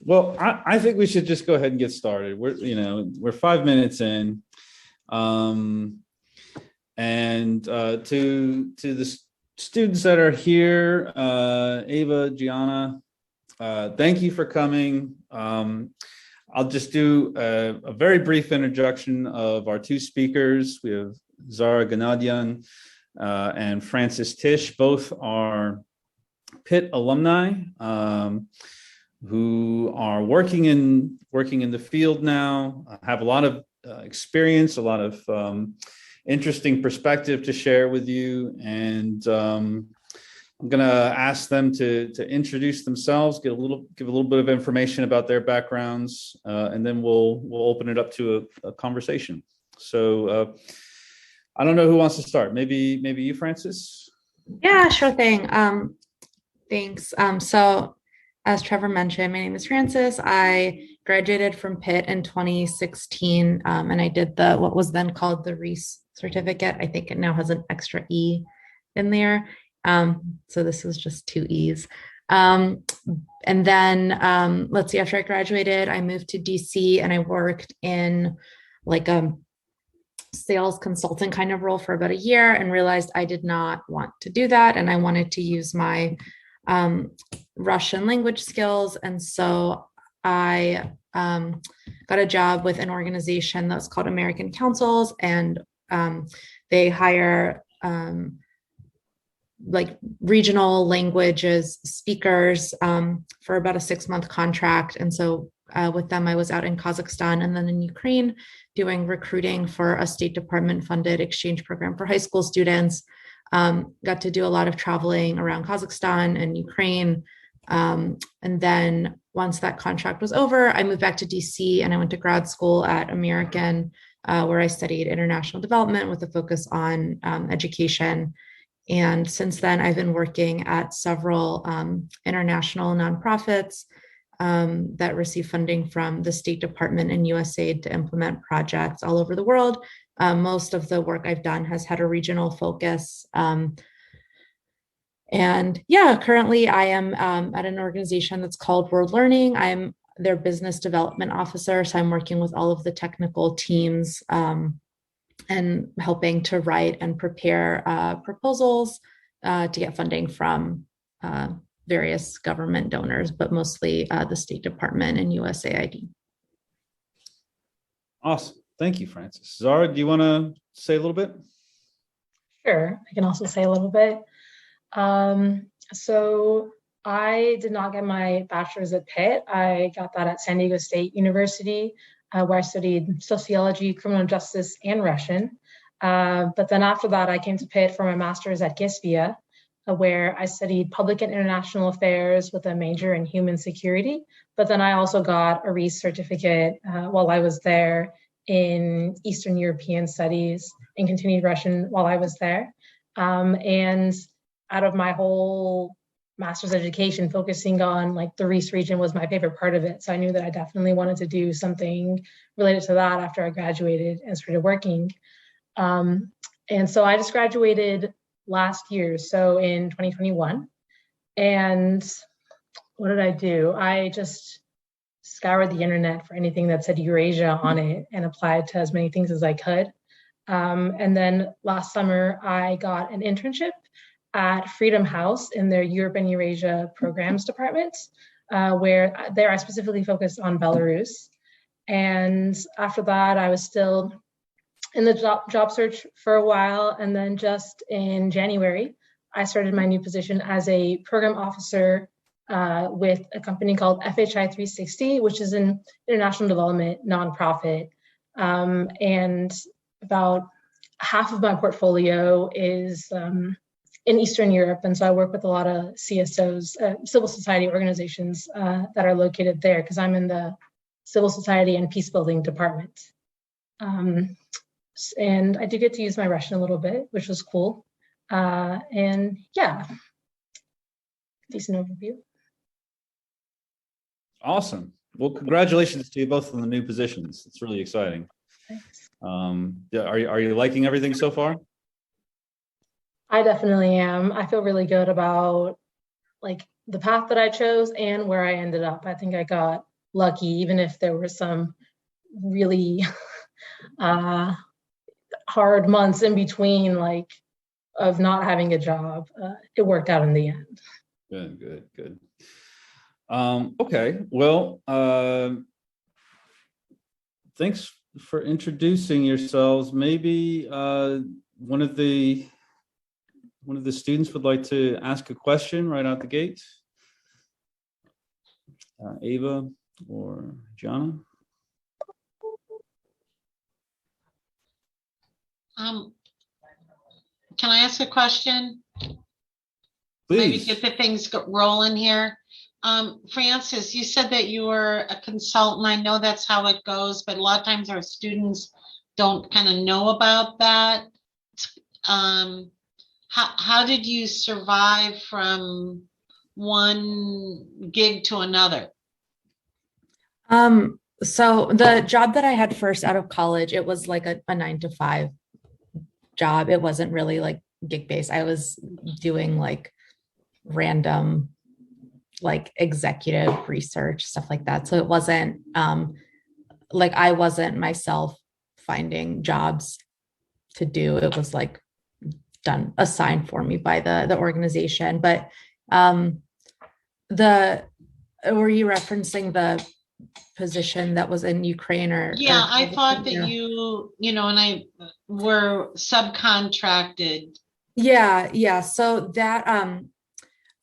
Well, I think we should just go ahead and get started. We're 5 minutes in. To the students that are here, Ava, Gianna, thank you for coming. I'll just do a very brief introduction of our two speakers. We have Zara Ghannadian and Francis Tish. Both are Pitt alumni who are working in the field now, have a lot of experience, a lot of interesting perspective to share with you. And I'm going to ask them to introduce themselves, give a little bit of information about their backgrounds, and then we'll open it up to a conversation. So I don't know who wants to start. Maybe you, Francis? Yeah, sure thing. Thanks. So as Trevor mentioned, my name is Francis. I graduated from Pitt in 2016, and I did what was then called the CREEES certificate. I think it now has an extra E in there. So this was just 2 E's. And then let's see, after I graduated, I moved to DC and I worked in like a sales consultant kind of role for about a year and realized I did not want to do that. And I wanted to use my Russian language skills. And so I got a job with an organization that's called American Councils, and they hire like regional languages speakers for about a 6-month contract. And so with them, I was out in Kazakhstan and then in Ukraine doing recruiting for a State Department funded exchange program for high school students. Got to do a lot of traveling around Kazakhstan and Ukraine. And then once that contract was over, I moved back to DC and I went to grad school at American, where I studied international development with a focus on education. And since then, I've been working at several international nonprofits that receive funding from the State Department and USAID to implement projects all over the world. Most of the work I've done has had a regional focus. And yeah, currently I am at an organization that's called World Learning. I'm their business development officer. So I'm working with all of the technical teams and helping to write and prepare proposals to get funding from various government donors, but mostly the State Department and USAID. Awesome. Thank you, Francis. Zara, do you want to say a little bit? Sure. I can also say a little bit. So I did not get my bachelor's at Pitt. I got that at San Diego State University, where I studied sociology, criminal justice, and Russian. But then after that, I came to Pitt for my master's at GISVIA, where I studied public and international affairs with a major in human security. But then I also got a IREX certificate while I was there in Eastern European studies and continued Russian while I was there. And out of my whole master's education, focusing on like the IREX region was my favorite part of it. So I knew that I definitely wanted to do something related to that after I graduated and started working. And so I just graduated last year, so in 2021. And what did I do? I just scoured the internet for anything that said Eurasia on it and applied to as many things as I could. And then last summer, I got an internship at Freedom House in their Europe and Eurasia programs department, where there I specifically focused on Belarus. And after that, I was still in the job search for a while. And then just in January, I started my new position as a program officer with a company called FHI 360, which is an international development nonprofit. And about half of my portfolio is in Eastern Europe. And so I work with a lot of CSOs, civil society organizations that are located there, because I'm in the civil society and peace building department. And I do get to use my Russian a little bit, which was cool. And yeah, decent overview. Awesome. Well, congratulations to you both on the new positions. It's really exciting. Thanks. Are you liking everything so far? I definitely am. I feel really good about like the path that I chose and where I ended up. I think I got lucky, even if there were some really hard months in between, like of not having a job. It worked out in the end. Good. Okay, well, thanks for introducing yourselves. Maybe one of the students would like to ask a question right out the gate. Ava or Gianna? Can I ask a question? Please. Maybe get the things rolling here. Francis, you said that you were a consultant. I know that's how it goes, but a lot of times our students don't kind of know about that. How did you survive from one gig to another? So the job that I had first out of college, it was like a 9-to-5 job. It wasn't really like gig based. I was doing like random like executive research, stuff like that. So it wasn't like I wasn't myself finding jobs to do. It was like assigned for me by the organization. But were you referencing the position that was in Ukraine or? Yeah, or I thought that you know, and I were subcontracted. Yeah. So that,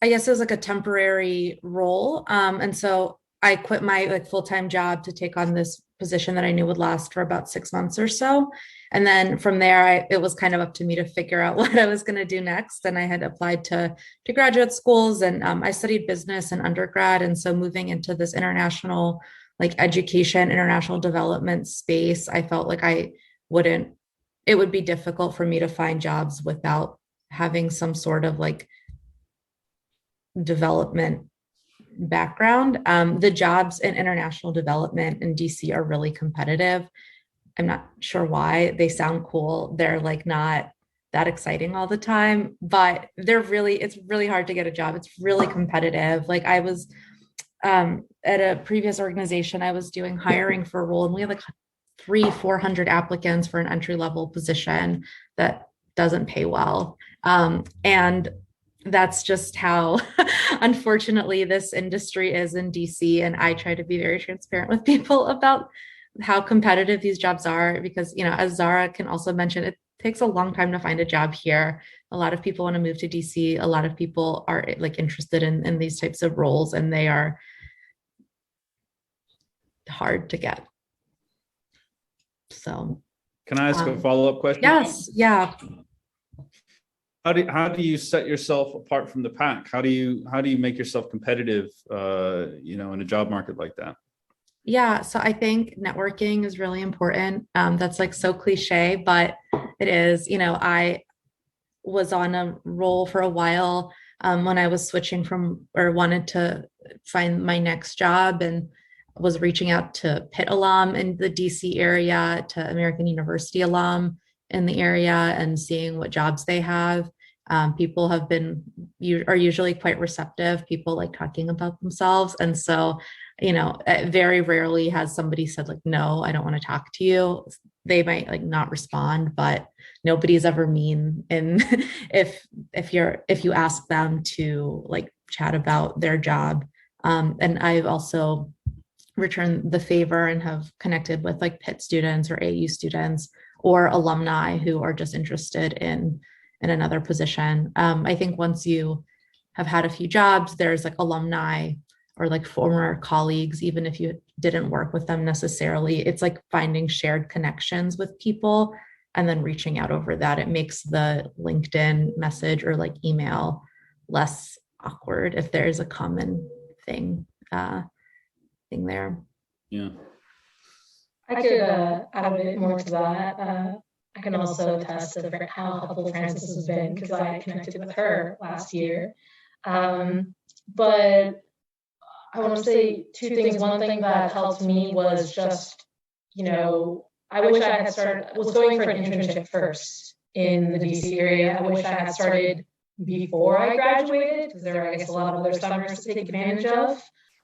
I guess it was like a temporary role. And so I quit my like full-time job to take on this position that I knew would last for about 6 months or so. And then from there, it was kind of up to me to figure out what I was going to do next. And I had applied to graduate schools, and I studied business in undergrad. And so moving into this international like education, international development space, I felt like it would be difficult for me to find jobs without having some sort of like development background. The jobs in international development in DC are really competitive. I'm not sure why. They sound cool. They're like not that exciting all the time, but it's really hard to get a job. It's really competitive. Like I was at a previous organization, I was doing hiring for a role, and we had like 300-400 applicants for an entry-level position that doesn't pay well. And that's just how, unfortunately, this industry is in DC. And I try to be very transparent with people about how competitive these jobs are, because, you know, as Zara can also mention, it takes a long time to find a job here. A lot of people want to move to DC. A lot of people are like interested in these types of roles, and they are hard to get. So can I ask a follow-up question? Yes. Yeah. How do you set yourself apart from the pack? How do you make yourself competitive, you know, in a job market like that? Yeah, so I think networking is really important. That's like so cliche, but it is. You know, I was on a role for a while when I was switching from, or wanted to find my next job, and was reaching out to Pitt alum in the DC area, to American University alum in the area, and seeing what jobs they have. People are usually quite receptive. People like talking about themselves. And so, you know, very rarely has somebody said like, no, I don't want to talk to you. They might like not respond, but nobody's ever mean. And if you ask them to like chat about their job, and I've also returned the favor and have connected with like Pitt students or AU students or alumni who are just interested in another position. I think once you have had a few jobs, there's like alumni or like former colleagues, even if you didn't work with them necessarily, it's like finding shared connections with people and then reaching out over that. It makes the LinkedIn message or like email less awkward if there's a common thing there. Yeah. I could add a bit more to that. I can also attest to how helpful Frances has been, because I connected with her last year. But I want to say two things. One thing that helped me was just, you know, I wish I was going for an internship first in the DC area. I wish I had started before I graduated, because there are, I guess, a lot of other summers to take advantage of.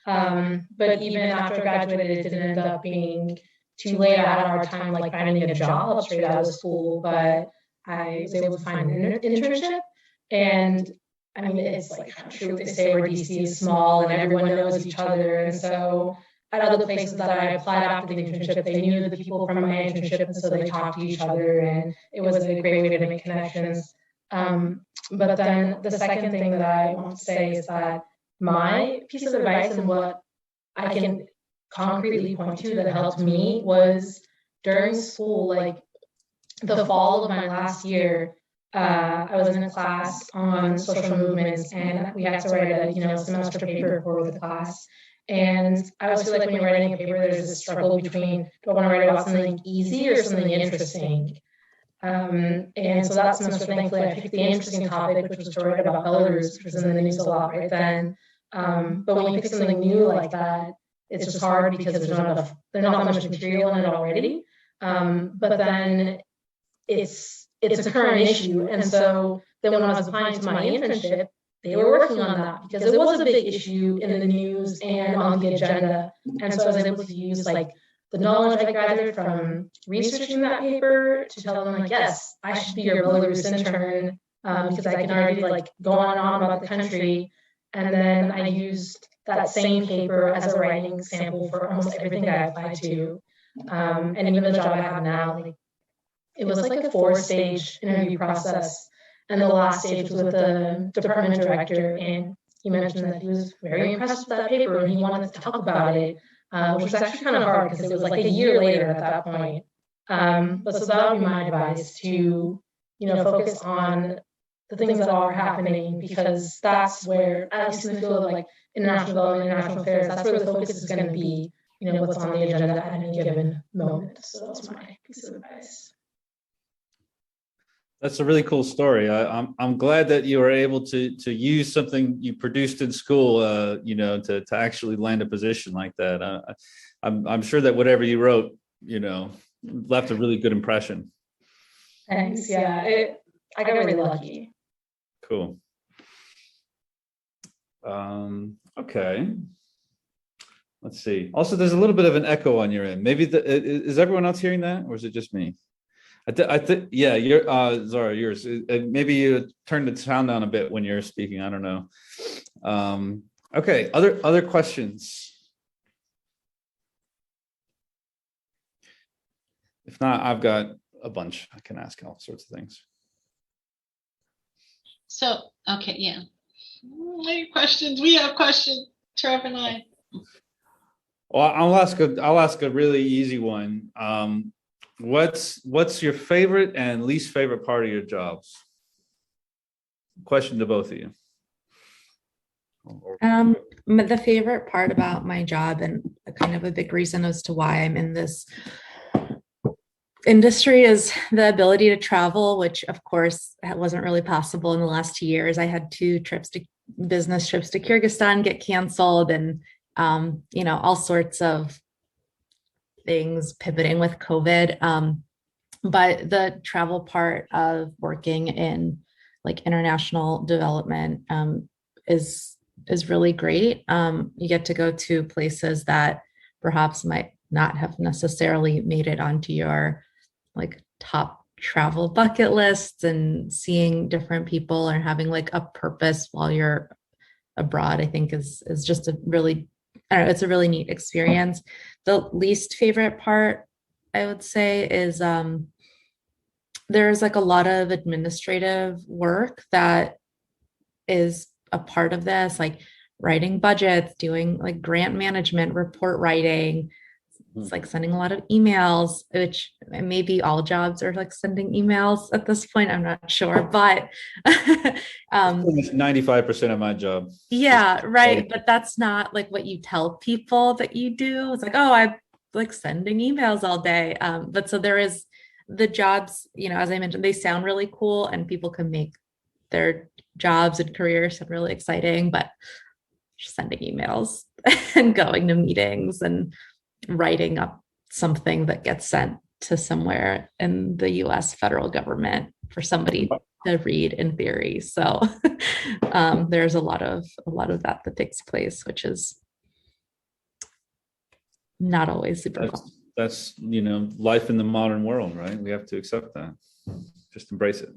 But even after I graduated, it didn't end up being too late. I had a hard time like finding a job straight out of school, but I was able to find an internship. And I mean, it's like true what they say where DC is small and everyone knows each other. And so at other places that I applied after the internship, they knew the people from my internship, and so they talked to each other, and it was a great way to make connections. But then the second thing that I want to say is that my piece of advice and what I can concretely point to that helped me was during school, like the fall of my last year, I was in a class on social movements, and we had to write a semester paper for the class. And I always feel like when you're writing a paper, there's this struggle between, do I want to write about something easy or something interesting? And so that semester, thankfully, I picked the interesting topic, which was to write about Belarus, which was in the news a lot right then. But when you pick something new like that, it's just hard because there's not that much material in it already. But then it's a current issue. And so then when I was applying to my internship, they were working on that because it was a big issue in the news and on the agenda. And so I was able to use like the knowledge I gathered from researching that paper to tell them like, yes, I should be your Belarus intern because I can already like go on and on about the country. And then I used that same paper as a writing sample for almost everything that I applied to. And even the job I have now, like it was like a 4-stage interview process. And the last stage was with the department director, and he mentioned that he was very impressed with that paper and he wanted to talk about it, which was actually kind of hard because it was like a year later at that point. But so that would be my advice to, focus on the things that are happening, because that's where, at least in the field of like international development, international affairs, that's where the focus is going to be, what's on the agenda at any given moment. So that's my piece of advice. That's a really cool story. I'm glad that you were able to use something you produced in school, to actually land a position like that. I'm sure that whatever you wrote, left a really good impression. Thanks. Yeah, I got really lucky. Cool. Okay. Let's see. Also, there's a little bit of an echo on your end. Maybe is everyone else hearing that, or is it just me? I think yeah, you're Zara, yours. Maybe you turn the sound down a bit when you're speaking. I don't know. Okay, other questions? If not, I've got a bunch. I can ask all sorts of things. So, okay, yeah. Any questions? We have questions, Trev and I. Well, I'll ask a really easy one. What's your favorite and least favorite part of your jobs? Question to both of you. The favorite part about my job, and kind of a big reason as to why I'm in this industry, is the ability to travel, which of course wasn't really possible in the last 2 years. I had 2 business trips to Kyrgyzstan get canceled, and all sorts of things pivoting with COVID. But the travel part of working in like international development is really great. You get to go to places that perhaps might not have necessarily made it onto your like top travel bucket lists, and seeing different people or having like a purpose while you're abroad, I think is just a really, it's a really neat experience. The least favorite part, I would say, is there's like a lot of administrative work that is a part of this, like writing budgets, doing like grant management, report writing. It's like sending a lot of emails, which maybe all jobs are like sending emails at this point. I'm not sure, but 95% of my job. Yeah, right. But that's not like what you tell people that you do. It's like, oh, I'm like sending emails all day. But so there is the jobs, as I mentioned, they sound really cool and people can make their jobs and careers sound really exciting, but just sending emails and going to meetings and writing up something that gets sent to somewhere in the US federal government for somebody to read in theory. So there's a lot of that takes place, which is not always super fun. That's, you know, life in the modern world, right? We have to accept that. Just embrace it.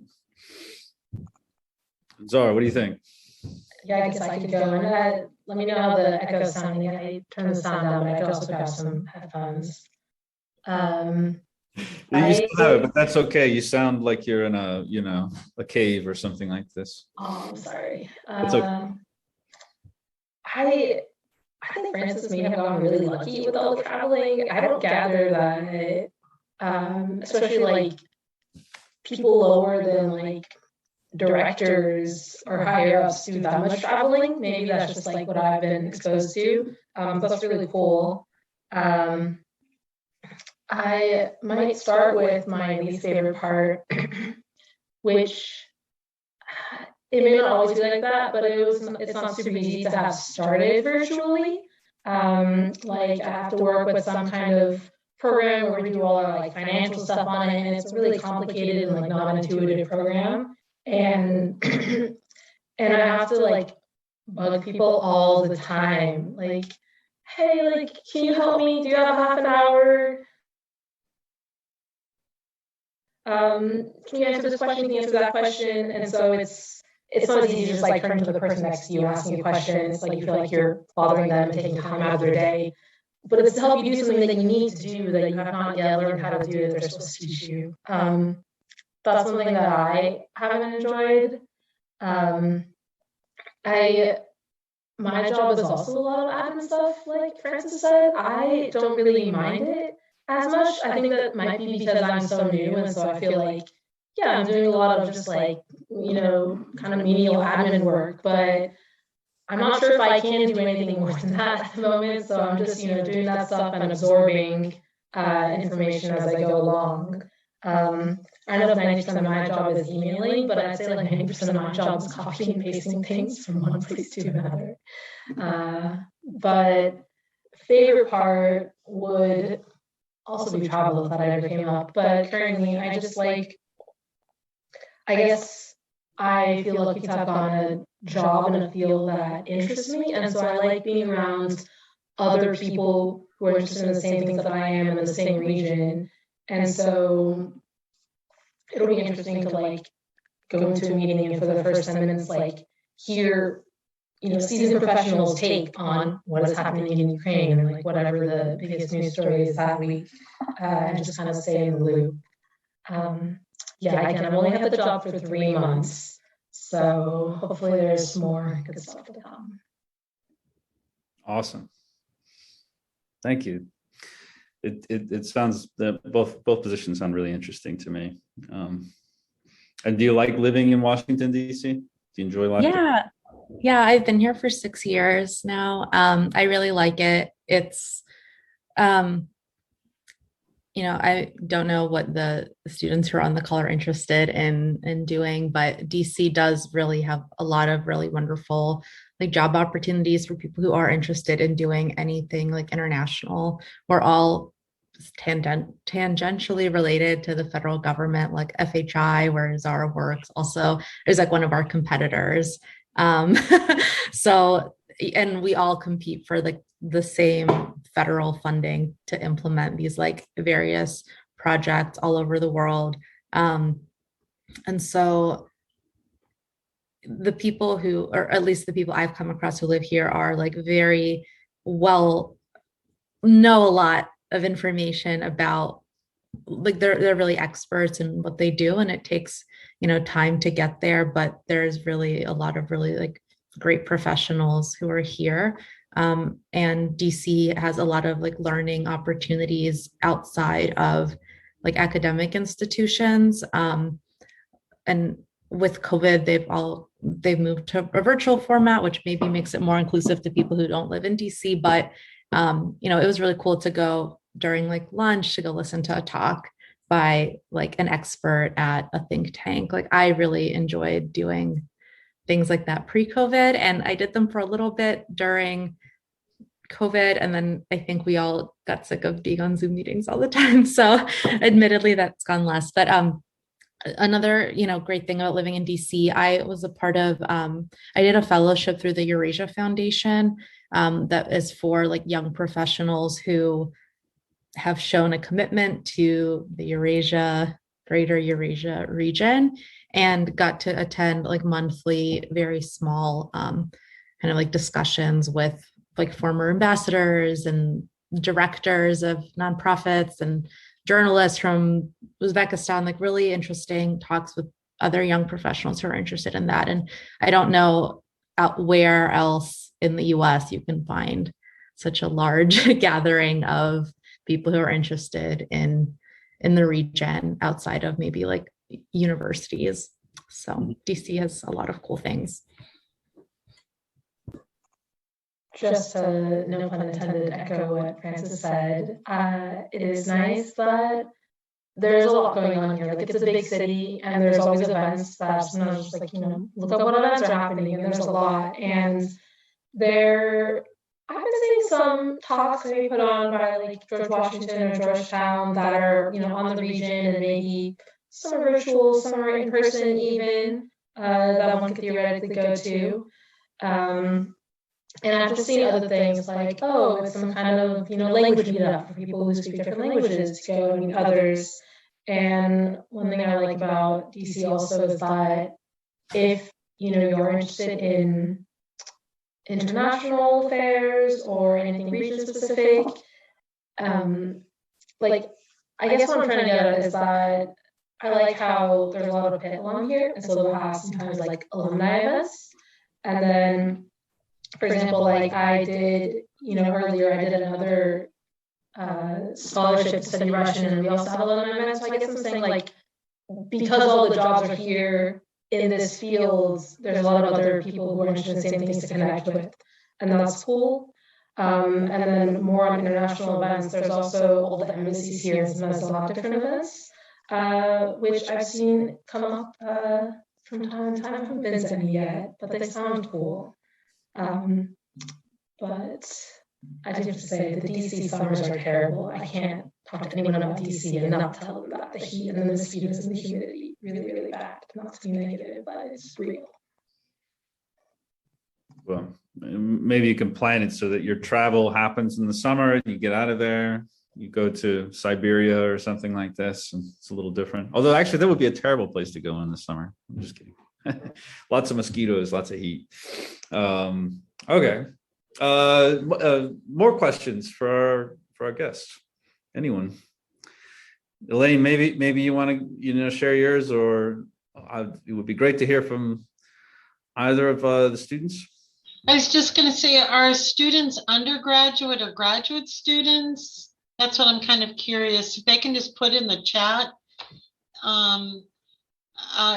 Zara, what do you think? Yeah, I guess I could go. And let me know how the echo sounding. I turned the sound down, but I could also grab some headphones. You still have it, but that's okay. You sound like you're in a, you know, a cave or something like this. Oh, I'm sorry. It's okay. I think Francis may have gotten really lucky with all the traveling. I don't gather that, especially like people lower than like directors or higher ups do that much traveling. Maybe that's just like what I've been exposed to. That's really cool. I might start with my least favorite part, which it may not always be like that, but it's not super easy to have started virtually. Like I have to work with some kind of program where we do all our like financial stuff on it, and it's a really complicated and like non-intuitive program. And and I have to like bug people all the time, like, hey, like, can you help me? Do you have half an hour? Can you answer this question? Can you answer that question? And so it's not easy to just like turn to the person next to you asking a question. It's like you feel like you're bothering them and taking time out of their day. But it's to help you do something that you need to do that you have not yet learned how to do that they're supposed to teach you. That's something that I haven't enjoyed. My job is also a lot of admin stuff, like Francis said. I don't really mind it as much. I think that might be because I'm so new, and so I feel like, yeah, I'm doing a lot of just like, you know, kind of menial admin work, but I'm not sure if I can do anything more than that at the moment. So I'm just, you know, doing that stuff and absorbing information as I go along. I don't know if 90% of my job is emailing, but I'd say like 90% of my job is copying and pasting things from one place to another. But favorite part would also be travel if that ever came up. But currently, I just like, I guess I feel lucky to have gotten a job in a field that interests me. And so I like being around other people who are interested in the same things that I am in the same region. And so it'll be interesting to like go into a meeting and for the first 10 minutes, like hear, you know, seasoned professionals' take on what is happening in Ukraine and like whatever the biggest news story is that week, and just kind of stay in the loop. Yeah, again, I've only had the job for 3 months, so hopefully there's more good stuff to come. Awesome. Thank you. It sounds that both positions sound really interesting to me. And do you like living in Washington, D.C.? Do you enjoy life? Yeah, I've been here for 6 years now. I really like it. It's, you know, I don't know what the students who are on the call are interested in doing, but DC does really have a lot of really wonderful like job opportunities for people who are interested in doing anything like international. We're all tangentially related to the federal government, like FHI, where Zara works, also is like one of our competitors. So, and we all compete for like the same federal funding to implement these like various projects all over the world. And so the people who, or at least the people I've come across who live here are like very well, know a lot of information about, like they're really experts in what they do, and it takes, you know, time to get there, but there's really a lot of really like great professionals who are here. And DC has a lot of like learning opportunities outside of like academic institutions. And with COVID, they've moved to a virtual format, which maybe makes it more inclusive to people who don't live in DC. But you know, it was really cool to go during like lunch to go listen to a talk by like an expert at a think tank. Like I really enjoyed doing things like that pre-COVID, and I did them for a little bit during COVID, and then I think we all got sick of being on Zoom meetings all the time. So admittedly, that's gone less. But another, you know, great thing about living in DC, I was a part of, I did a fellowship through the Eurasia Foundation that is for like young professionals who have shown a commitment to the Greater Eurasia region, and got to attend like monthly, very small kind of like discussions with like former ambassadors and directors of nonprofits and journalists from Uzbekistan, like really interesting talks with other young professionals who are interested in that. And I don't know where else in the US you can find such a large gathering of people who are interested in the region outside of maybe like universities. So DC has a lot of cool things. Just to, no pun intended, echo what Frances said, it is nice that there's a lot going on here. Like, it's a big city, and there's always events that sometimes just like, you know, look up what events are happening, and there's a lot. And I've been seeing some talks maybe put on by like George Washington or Georgetown that are, you know, on the region, and maybe some are virtual, some are in person even, that one could theoretically go to. And I've just seen other things like, oh, it's some kind of, you know, language meetup for people who speak different languages to go and meet others. And one thing I like about DC also is that if, you know, you're interested in international affairs or anything region specific, like, I guess what I'm trying to get at is that I like how there's a lot of Pitt alum here, and so they'll have sometimes like alumni events, and then, for example, like I did, you know, earlier I did another scholarship to study Russian, and we also have alumni events. So I guess I'm saying, like, because all the jobs are here in this field, there's a lot of other people who are interested in the same things to connect with, and that's cool. And then more on international events, there's also all the embassies here, and there's a lot of different events, which I've seen come up from time to time. I haven't been to any yet, but they sound cool. But I do have to say, the DC summers are terrible. I can't talk to anyone about DC and not tell them about the heat and the mosquitoes and the humidity. Really, really bad. Not to be negative, but it's real. Well, maybe you can plan it so that your travel happens in the summer, you get out of there, you go to Siberia or something like this, and it's a little different. Although actually that would be a terrible place to go in the summer. I'm just kidding. Lots of mosquitoes, lots of heat. Okay. More questions for our guests. Anyone? Elaine, maybe you want to, you know, share yours, or it would be great to hear from either of the students. I was just going to say, are students undergraduate or graduate students? That's what I'm kind of curious. If they can just put in the chat,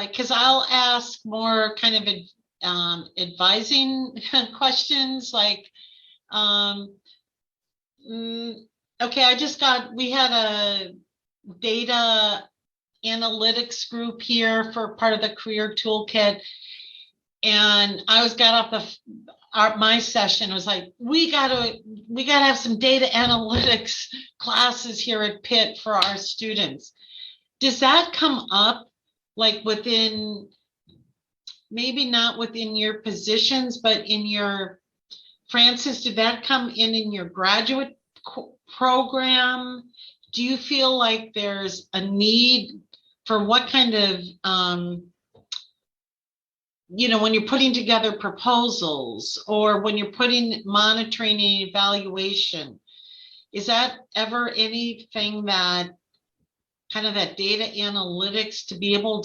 because I'll ask more kind of advising questions, like, okay, we had a data analytics group here for part of the career toolkit, and I got off my session. I was like, we gotta have some data analytics classes here at Pitt for our students. Does that come up, like, within, maybe not within your positions, but in your, Frances, did that come in your graduate program? Do you feel like there's a need for what kind of, you know, when you're putting together proposals, or when you're monitoring and evaluation, is that ever anything that kind of that data analytics, to be able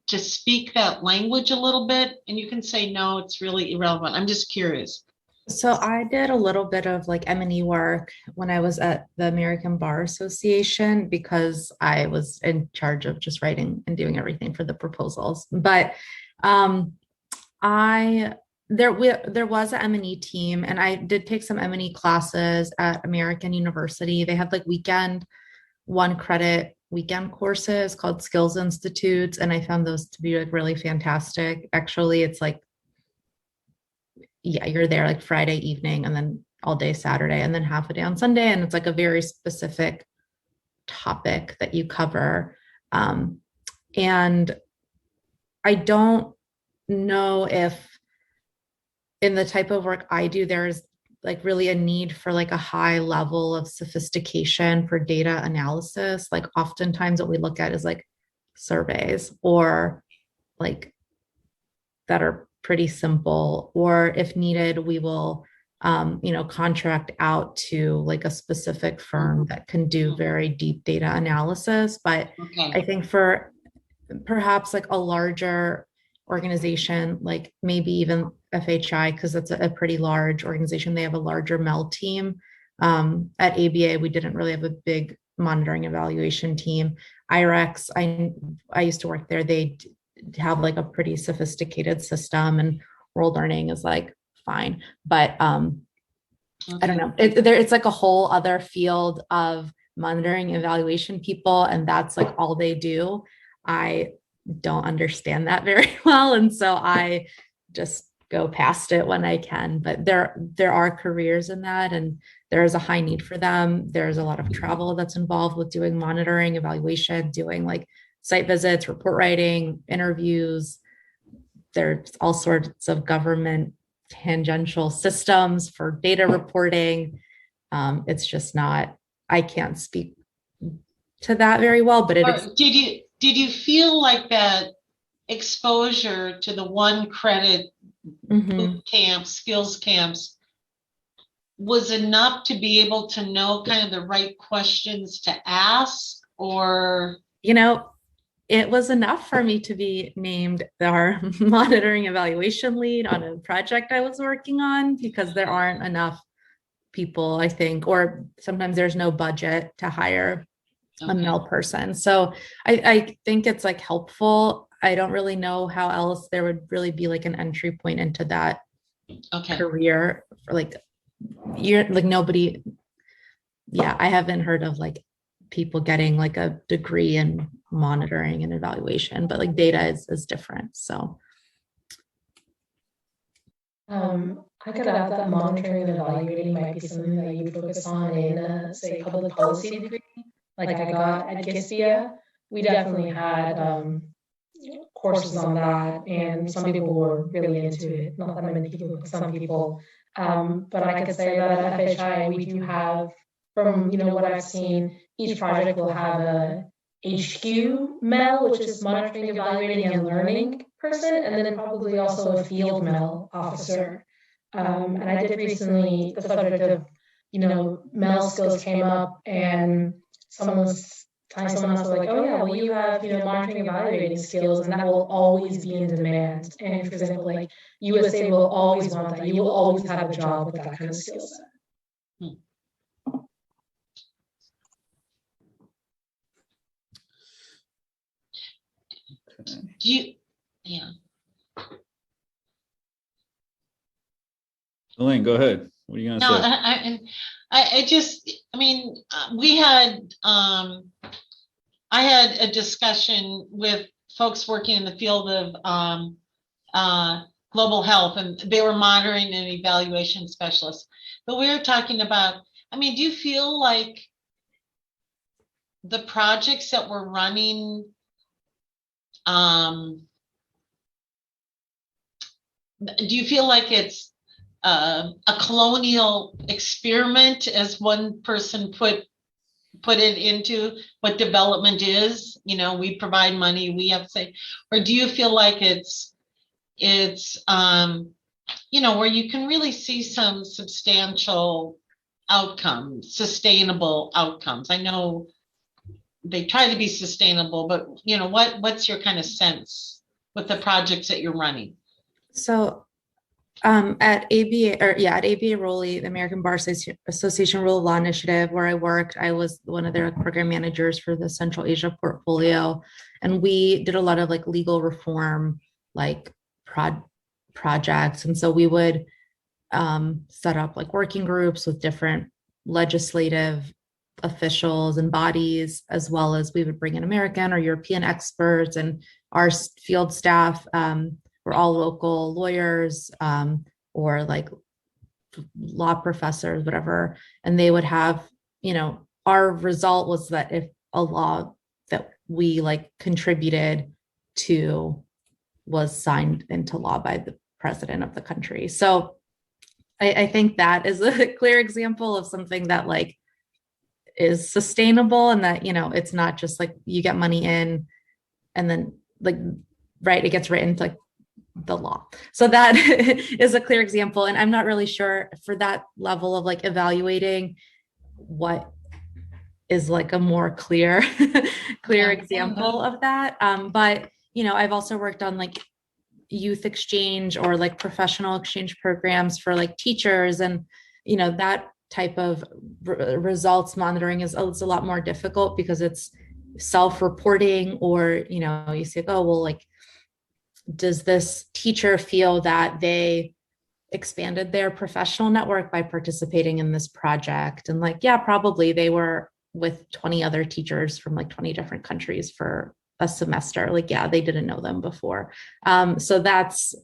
to speak that language a little bit? And you can say, no, it's really irrelevant. I'm just curious. So I did a little bit of like M&E work when I was at the American Bar Association, because I was in charge of just writing and doing everything for the proposals. But there was an M&E team, and I did take some M&E classes at American University. They had like 1 credit weekend courses called Skills Institutes, and I found those to be like really fantastic. Actually, it's like, yeah, you're there like Friday evening and then all day Saturday and then half a day on Sunday, and it's like a very specific topic that you cover. And I don't know if in the type of work I do, there's like really a need for like a high level of sophistication for data analysis. Like oftentimes what we look at is like surveys or like that are pretty simple, or if needed, we will contract out to like a specific firm that can do very deep data analysis. But Okay. I think for perhaps like a larger organization, like maybe even FHI, because it's a pretty large organization, they have a larger MEL team. At ABA, we didn't really have a big monitoring evaluation team. IREX, I used to work there. They have like a pretty sophisticated system, and world learning is like fine. But I don't know. It's like a whole other field of monitoring evaluation people, and that's like all they do. I don't understand that very well, and so I just go past it when I can. But there are careers in that, and there is a high need for them. There's a lot of travel that's involved with doing monitoring, evaluation, doing like site visits, report writing, interviews. There's all sorts of government tangential systems for data reporting. It's just not, I can't speak to that very well, but did you feel like that exposure to the one credit boot camp, skills camps was enough to be able to know kind of the right questions to ask? Or it was enough for me to be named our monitoring evaluation lead on a project I was working on, because there aren't enough people, I think, or sometimes there's no budget to hire a MEL person. So I think it's like helpful. I don't really know how else there would really be like an entry point into that career for like nobody. Yeah, I haven't heard of like people getting like a degree in monitoring and evaluation, but like data is different. So I could add that monitoring and evaluating might be something that you would focus on in say public policy degree. Like I got at GISTIA, we definitely had courses on that, and some people were really into it. Not that many people, but some people. But I could say that at FHI we do have, from what I've seen, each project will have a HQ MEL, which is monitoring, evaluating, and learning person, and then probably also a field MEL officer. And I did recently, the subject of MEL skills came up, and someone was telling someone else, like, oh yeah, well you have monitoring, evaluating skills, and that will always be in demand. And for example, like USA will always want that. You will always have a job with that kind of skill set. Elaine, go ahead. What are you going to say? I had a discussion with folks working in the field of global health, and they were monitoring and evaluation specialists. But we were talking about, do you feel like the projects that we're running, do you feel like it's a colonial experiment, as one person put it into what development is? We provide money, we have to say, or do you feel like it's where you can really see some substantial outcomes, sustainable outcomes? I know they try to be sustainable, but what's your kind of sense with the projects that you're running? So at ABA Rowley, the American Bar Association Rule of Law Initiative, where I worked, I was one of their program managers for the Central Asia portfolio. And we did a lot of like legal reform, like projects. And so we would set up like working groups with different legislative officials and bodies, as well as we would bring in American or European experts, and our field staff were all local lawyers or like law professors, whatever. And they would have, our result was that if a law that we like contributed to was signed into law by the president of the country. So I think that is a clear example of something that like is sustainable, and that, you know, it's not just like you get money in and then like, right, it gets written to like the law. So that is a clear example. And I'm not really sure for that level of like evaluating what is like a more clear example of that. But, you know, I've also worked on like youth exchange or like professional exchange programs for like teachers, and you know, that type of results monitoring is it's a lot more difficult because it's self-reporting, or you know, you say, oh well, like does this teacher feel that they expanded their professional network by participating in this project? And like, yeah, probably they were with 20 other teachers from like 20 different countries for a semester. Like, yeah, they didn't know them before. So that's,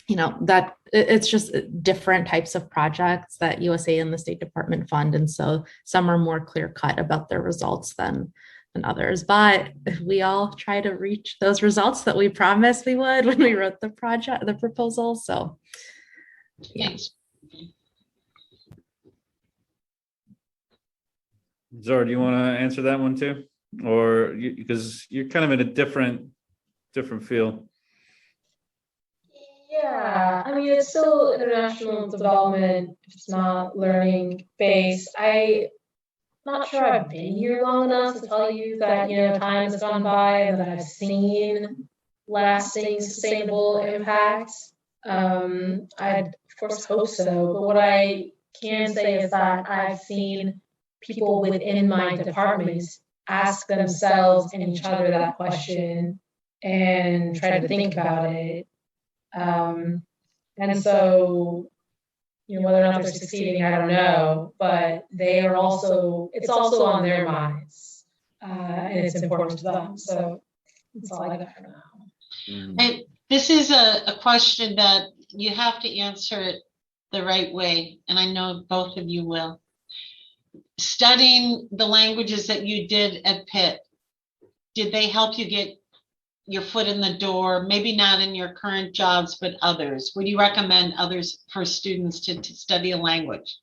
you know, that it's just different types of projects that USA and the State Department fund. And so some are more clear cut about their results than others, but we all try to reach those results that we promised we would when we wrote the proposal. So yeah. Thanks. Zara, do you want to answer that one too? Or because you're kind of in a different field. Yeah, I mean, it's still international development. It's not learning based. I'm not sure I've been here long enough to tell you that, you know, time has gone by and that I've seen lasting, sustainable impacts. I'd of course hope so, but what I can say is that I've seen people within my department ask themselves and each other that question and try to think about it. And so, you know, whether or not they're succeeding, I don't know, but they are also, it's also on their minds, and it's important to them. So that's all I got for now. And this is a question that you have to answer it the right way, and I know both of you will. Studying the languages that you did at Pitt, did they help you get your foot in the door? Maybe not in your current jobs, but others. Would you recommend others for students to study a language?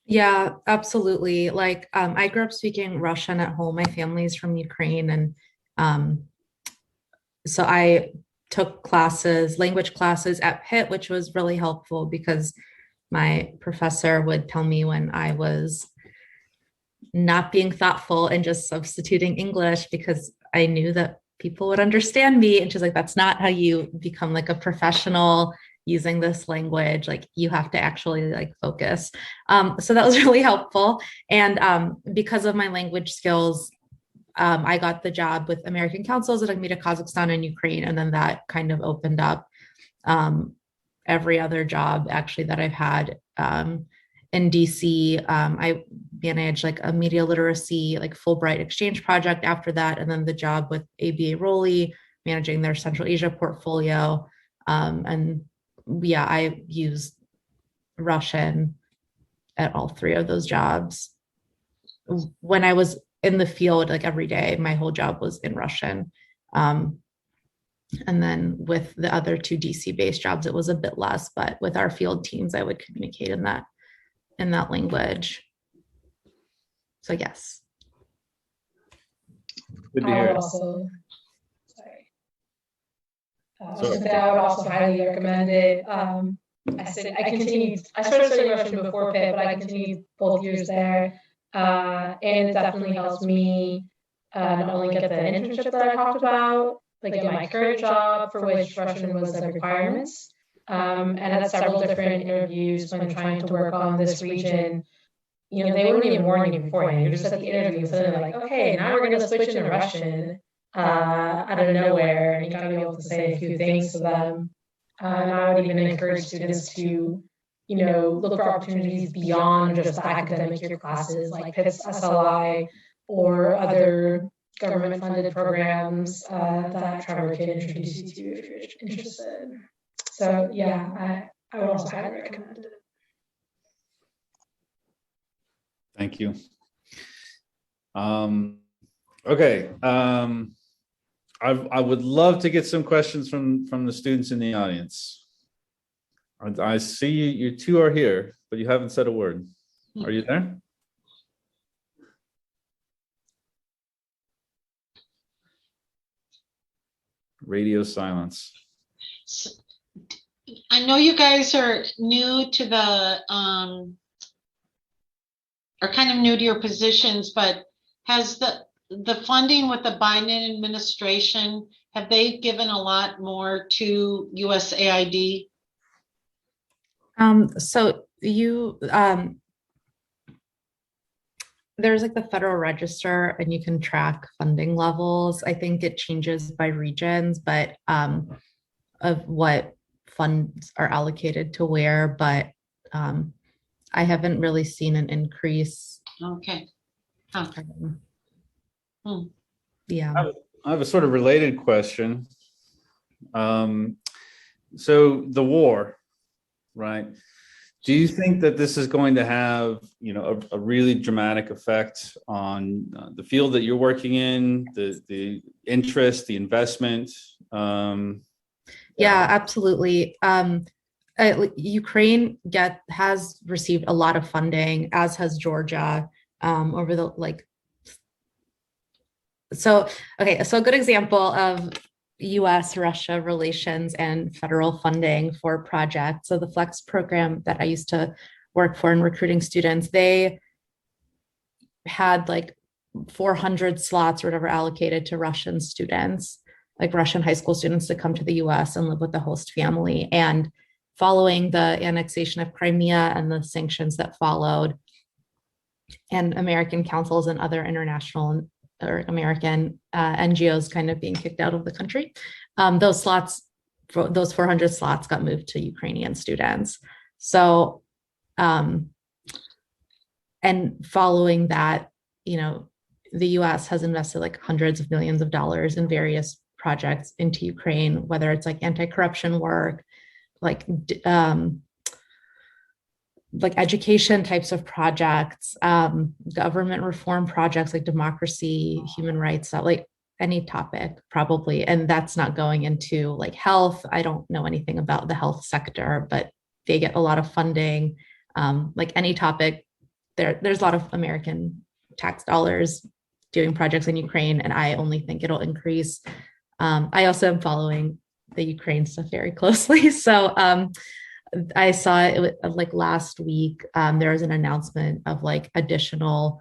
Yeah, absolutely. Like I grew up speaking Russian at home. My family's from Ukraine, and so I took language classes at Pitt, which was really helpful because my professor would tell me when I was not being thoughtful and just substituting English, because I knew that people would understand me. And she's like, that's not how you become like a professional using this language. Like you have to actually like focus. So that was really helpful. And because of my language skills, I got the job with American councils that took me to Kazakhstan and Ukraine. And then that kind of opened up every other job actually that I've had. In DC, I managed like a media literacy, like Fulbright exchange project after that. And then the job with ABA Rowley, managing their Central Asia portfolio. And yeah, I used Russian at all three of those jobs. When I was in the field, like every day, my whole job was in Russian. And then with the other two DC based jobs, it was a bit less, but with our field teams, I would communicate in that language. So yes. Good to hear. I would also, I would also highly recommend it. I started studying Russian before Pitt, but I continued both years there. And it definitely helps me not only get the internship that I talked about, but get my current job for which Russian was a requirement. And at several different interviews when trying to work on this region, you know, they wouldn't even warn you beforehand. You're just at the interview, so they're like, okay, now we're going to switch into Russian out of nowhere, and you got to be able to say a few things to them. And I would even encourage students to, you know, look for opportunities beyond just the academic year classes like Pitt's SLI or other government-funded programs that Trevor can introduce you to if you're interested. So yeah, I would also highly recommend it. Thank you. Okay. I would love to get some questions from the students in the audience. I see you. You two are here, but you haven't said a word. Are you there? Radio silence. I know you guys are new to the, are kind of new to your positions, but has the funding with the Biden administration, have they given a lot more to USAID? So there's like the Federal Register and you can track funding levels. I think it changes by regions, but of what funds are allocated to where, but I haven't really seen an increase. Okay. Huh. Yeah. I have a sort of related question. So the war, right? Do you think that this is going to have, a really dramatic effect on the field that you're working in, the interest, the investment? Yeah, absolutely. Ukraine has received a lot of funding, as has Georgia, over the So a good example of US-Russia relations and federal funding for projects. So the Flex program that I used to work for in recruiting students, they had like 400 slots or whatever allocated to Russian students, like Russian high school students, to come to the US and live with the host family. And following the annexation of Crimea and the sanctions that followed, and American councils and other international or American NGOs kind of being kicked out of the country, those 400 slots got moved to Ukrainian students. So, and following that, the US has invested like hundreds of millions of dollars in various projects into Ukraine, whether it's like anti-corruption work, like education types of projects, government reform projects, like democracy, human rights, like any topic probably. And that's not going into like health. I don't know anything about the health sector, but they get a lot of funding. Like any topic, there's a lot of American tax dollars doing projects in Ukraine, and I only think it'll increase. I also am following the Ukraine stuff very closely. So I saw it like last week, there was an announcement of like additional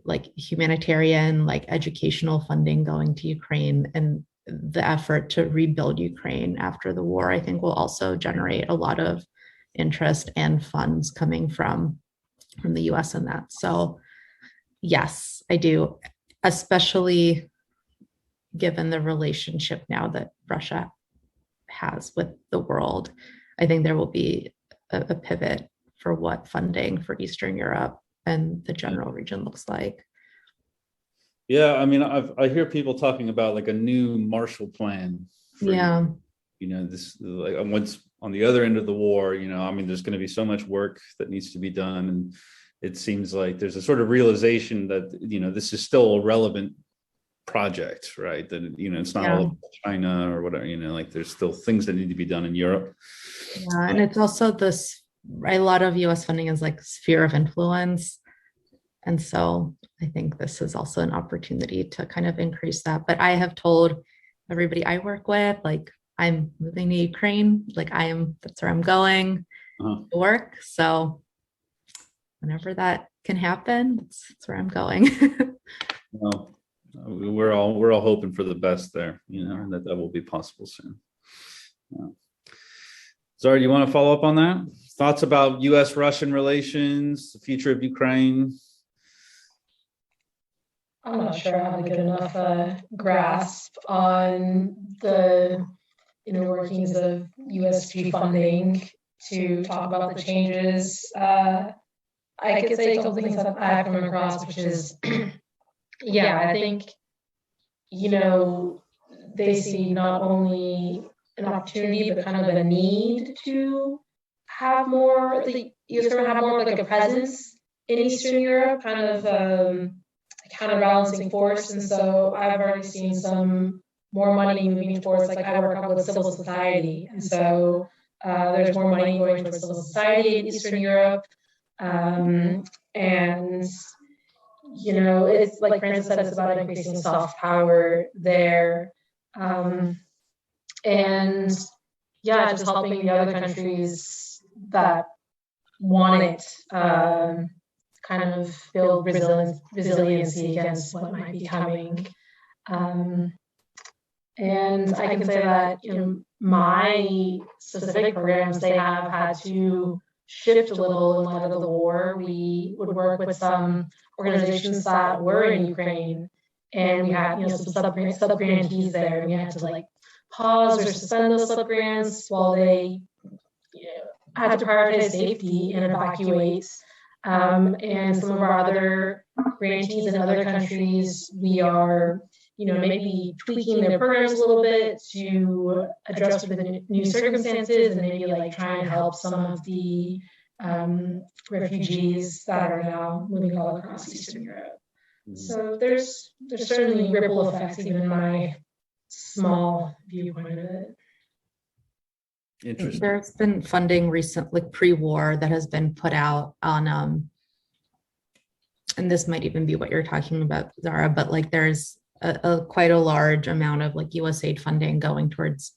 like humanitarian, like educational funding going to Ukraine, and the effort to rebuild Ukraine after the war, I think will also generate a lot of interest and funds coming from the US in that. So yes, I do, especially given the relationship now that Russia has with the world. I think there will be a pivot for what funding for Eastern Europe and the general region looks like. Yeah, I mean, I hear people talking about like a new Marshall Plan. Yeah. This like once on the other end of the war, I mean, there's going to be so much work that needs to be done, and it seems like there's a sort of realization that this is still a relevant project, right? That it's not all about China or whatever. Like there's still things that need to be done in Europe. Yeah, and it's also a lot of US funding is like sphere of influence. And so I think this is also an opportunity to kind of increase that. But I have told everybody I work with, like I'm moving to Ukraine, like that's where I'm going to work. So whenever that can happen, that's where I'm going. Well, we're all hoping for the best there, and that will be possible soon. Yeah. Zara, do you want to follow up on that? Thoughts about US-Russian relations, the future of Ukraine? I'm not sure I have a good enough grasp on the inner workings of USG funding to talk about the changes. I could say a couple things that I've come across, which is, I think, they see not only an opportunity, but kind of a need to have more, have more of like a presence in Eastern Europe, kind of counterbalancing force. And so I've already seen some more money moving towards, like I work with civil society. And so There's more money going towards civil society in Eastern Europe. And, you know, it's like Francis said, it's about increasing soft power there. And yeah, just helping the other countries that want it kind of build resiliency against what might be coming. And I can say that, you know, my specific programs, they have had to shift a little in light of the war. We would work with some organizations that were in Ukraine, and we had, you know, some sub-grantees there, and we had to like pause or suspend those sub-grants while they, you know, had to prioritize safety and evacuate. And some of our other grantees in other countries, we are, you know, maybe tweaking their programs a little bit to address the new circumstances and maybe like try and help some of the refugees that are now moving all across Eastern Europe. So there's certainly ripple effects, even in my small viewpoint of it. Interesting. There's been funding recently, pre-war, that has been put out on, and this might even be what you're talking about, Zara, but like there's a quite a large amount of like USAID funding going towards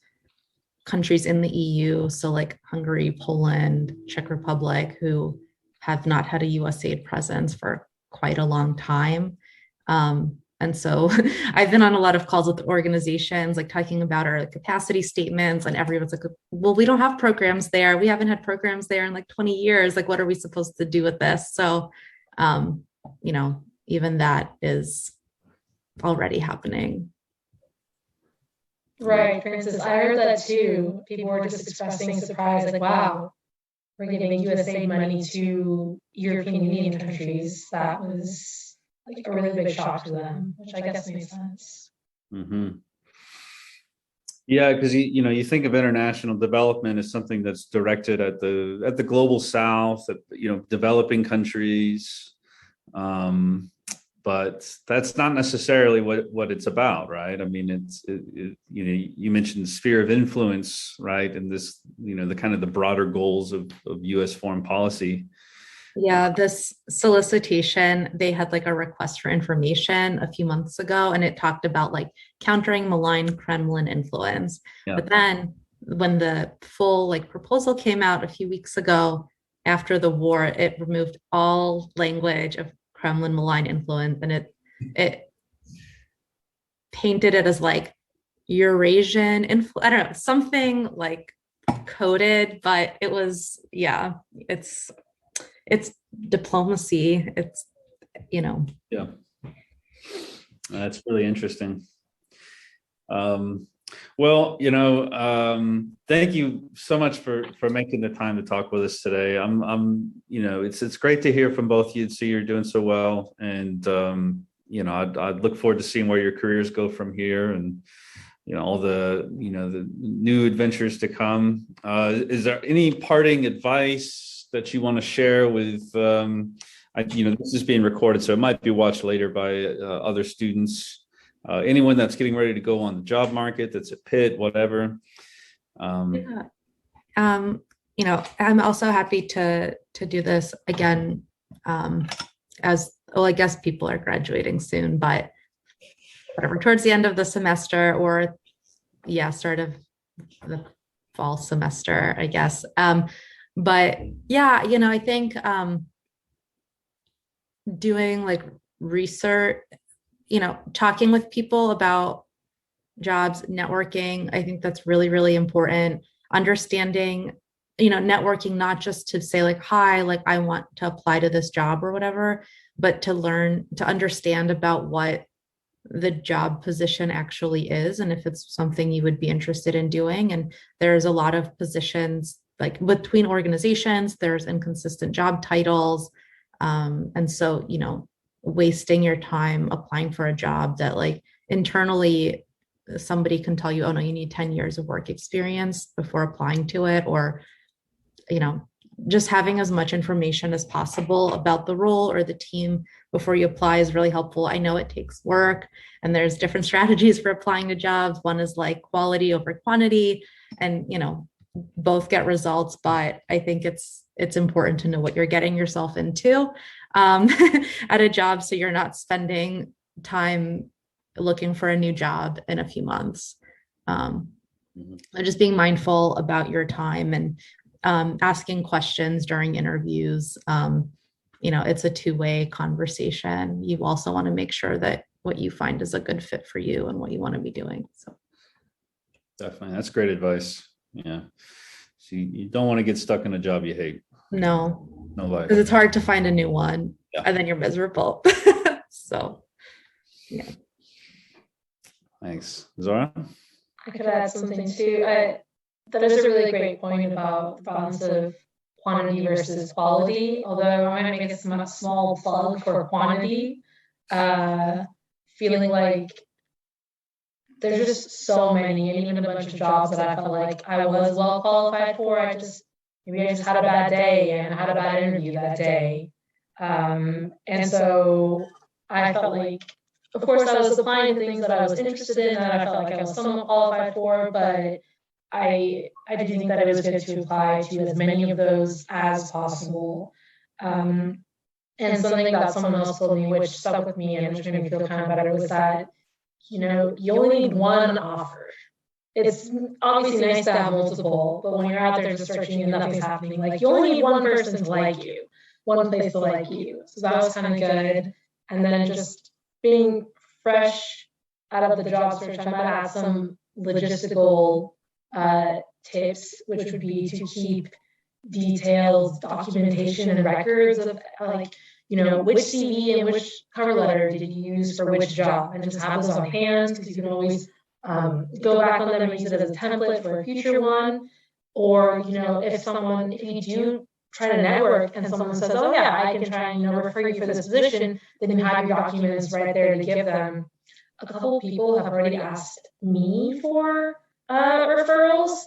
countries in the EU. So like Hungary, Poland, Czech Republic, who have not had a USAID presence for quite a long time. And so I've been on a lot of calls with organizations, like talking about our capacity statements, and everyone's like, well, we don't have programs there. We haven't had programs there in like 20 years. Like, what are we supposed to do with this? So, you know, even that is already happening. Right, Francis, I heard that too. People were just expressing surprise, like, wow, we're giving USAID money to European Union countries. That was like a really big shock to them, which I guess makes sense. Mm-hmm. Yeah, because you know, you think of international development as something that's directed at the global south, at, you know, developing countries, but that's not necessarily what it's about, right? I mean, you know, you mentioned sphere of influence, right, and this, you know, the kind of the broader goals of U.S. foreign policy. Yeah, this solicitation, they had like a request for information a few months ago, and it talked about like countering malign Kremlin influence. Yeah. But then when the full like proposal came out a few weeks ago after the war, it removed all language of Kremlin malign influence, and it painted it as like Eurasian I don't know, something like coded, but it was, yeah, it's diplomacy. It's, you know. Yeah. That's really interesting. Well, you know, thank you so much for making the time to talk with us today. I'm, you know, it's great to hear from both of you and see you're doing so well. And, you know, I'd look forward to seeing where your careers go from here, and, you know, all the, you know, the new adventures to come. Is there any parting advice that you want to share with, you know, this is being recorded, so it might be watched later by other students, anyone that's getting ready to go on the job market, that's at Pitt, whatever. Yeah. You know, I'm also happy to do this again, as, well, I guess people are graduating soon, but whatever, towards the end of the semester, or yeah, start of the fall semester, I guess. But yeah, you know, I think doing like research, you know, talking with people about jobs, networking, I think that's really, really important. Understanding, you know, networking, not just to say like, hi, like I want to apply to this job or whatever, but to learn, to understand about what the job position actually is, and if it's something you would be interested in doing. And there's a lot of positions like between organizations, there's inconsistent job titles. And so, you know, wasting your time applying for a job that like internally somebody can tell you, oh no, you need 10 years of work experience before applying to it, or, you know, just having as much information as possible about the role or the team before you apply is really helpful. I know it takes work, and there's different strategies for applying to jobs. One is like quality over quantity, and, you know, both get results, but I think it's important to know what you're getting yourself into at a job, so you're not spending time looking for a new job in a few months. Just being mindful about your time and asking questions during interviews. It's a two-way conversation. You also want to make sure that what you find is a good fit for you and what you want to be doing. So definitely, that's great advice. Yeah. So you don't want to get stuck in a job you hate. No life. Because it's hard to find a new one, yeah. And then you're miserable. So, yeah. Thanks. Zara? I could add something too. That is a really great point about the balance of quantity versus quality, although I might make a small plug for quantity, feeling like there's just so many, and even a bunch of jobs that I felt like I was well qualified for. Maybe I just had a bad day and I had a bad interview that day. And so I felt like, of course, I was applying to things that I was interested in, that I felt like I was somewhat qualified for, but I do think that it was good to apply to as many of those as possible. And something that someone else told me, which stuck with me and which made me feel kind of better, was that, you only need one offer. It's obviously nice to have multiple, but when you're out there just searching and nothing's happening, like, you only need one person to like you, one place to like you. So that was kind of good. And then just being fresh out of the job search, I might add some logistical tips, which would be to keep details, documentation, and records of, like, which CV and which cover letter did you use for which job, and just have those on hand, because you can always go back on them and use it as a template for a future one. Or, if you do try to network and someone says, oh yeah, I can try and refer you for this position, then you have your documents right there to give them. A couple of people have already asked me for referrals,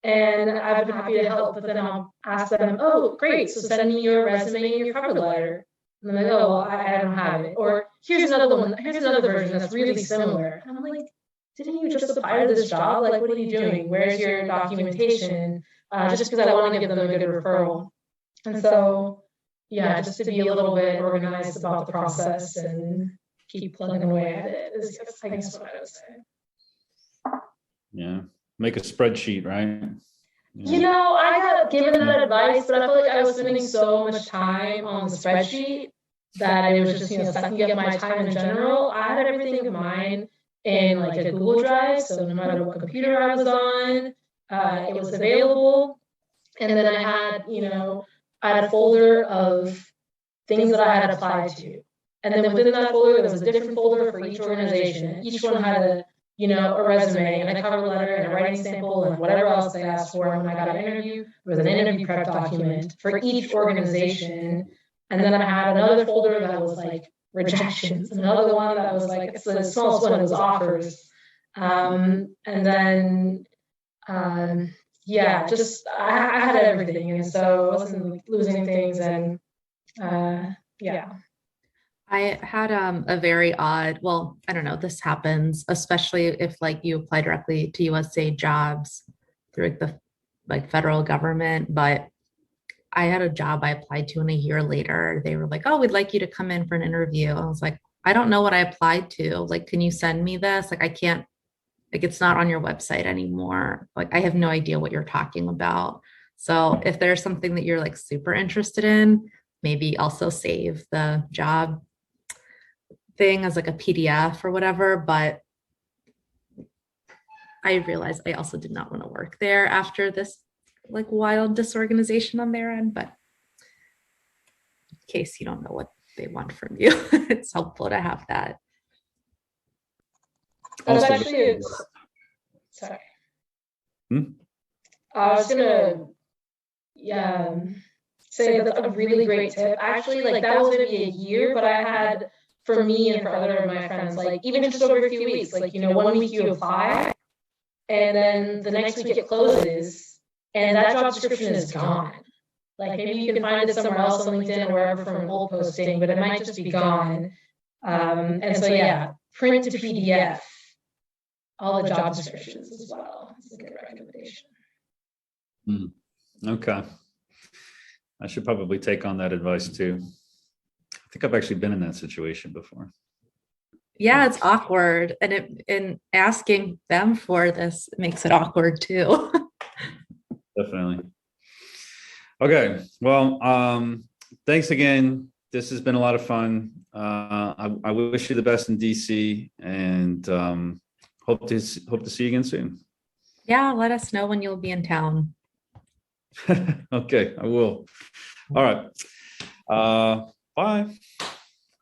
and I've been happy to help, but then I'll ask them, oh, great, so send me your resume and your cover letter. And then they go, oh, well, I don't have it. Or here's another version that's really similar. And I'm like, didn't you just apply to this job? Like, what are you doing? Where's your documentation? Just because I want to give them a good referral. And so, yeah, just to be a little bit organized about the process and keep plugging away at it is, I guess, what I would say. Yeah. Make a spreadsheet, right? Yeah. I got given that advice, but I felt like I was spending so much time on the spreadsheet that it was just, sucking up my time in general. I had everything of mine in like a Google Drive, so no matter what computer I was on, it was available. And then I had a folder of things that I had applied to. And then within that folder, there was a different folder for each organization. Each one had a resume and a cover letter and a writing sample and whatever else they asked for. When I got an interview, there was an interview prep document for each organization. And then I had another folder that was like rejections, another one that was like, it's the smallest one, it was offers. And then, just I had everything. And so I wasn't like losing things. And I had a very odd, well, I don't know, this happens, especially if like you apply directly to USA jobs through the federal government. But I had a job I applied to, and a year later, they were like, oh, we'd like you to come in for an interview. I was like, I don't know what I applied to. Like, can you send me this? Like, I can't, like, it's not on your website anymore. Like, I have no idea what you're talking about. So if there's something that you're like super interested in, maybe also save the job thing as like a PDF or whatever. But I realized I also did not want to work there after this like wild disorganization on their end. But in case you don't know what they want from you, it's helpful to have that. That's actually sorry. I was gonna say that's a really great tip. Actually, like that was gonna be a year, but I had, for me and for other of my friends, like even just over a few weeks, like 1 week you apply, and then the next week it closes, and that job description is gone. Like maybe you can find it somewhere else on LinkedIn or wherever from an old posting, but it might just be gone. And so print to PDF all the job descriptions as well. It's a good recommendation. Okay. I should probably take on that advice too. I think I've actually been in that situation before. Yeah, it's awkward. And asking them for this makes it awkward too. Definitely. Okay. Well, thanks again. This has been a lot of fun. I wish you the best in DC, and hope to see you again soon. Yeah, let us know when you'll be in town. Okay, I will. All right. Bye.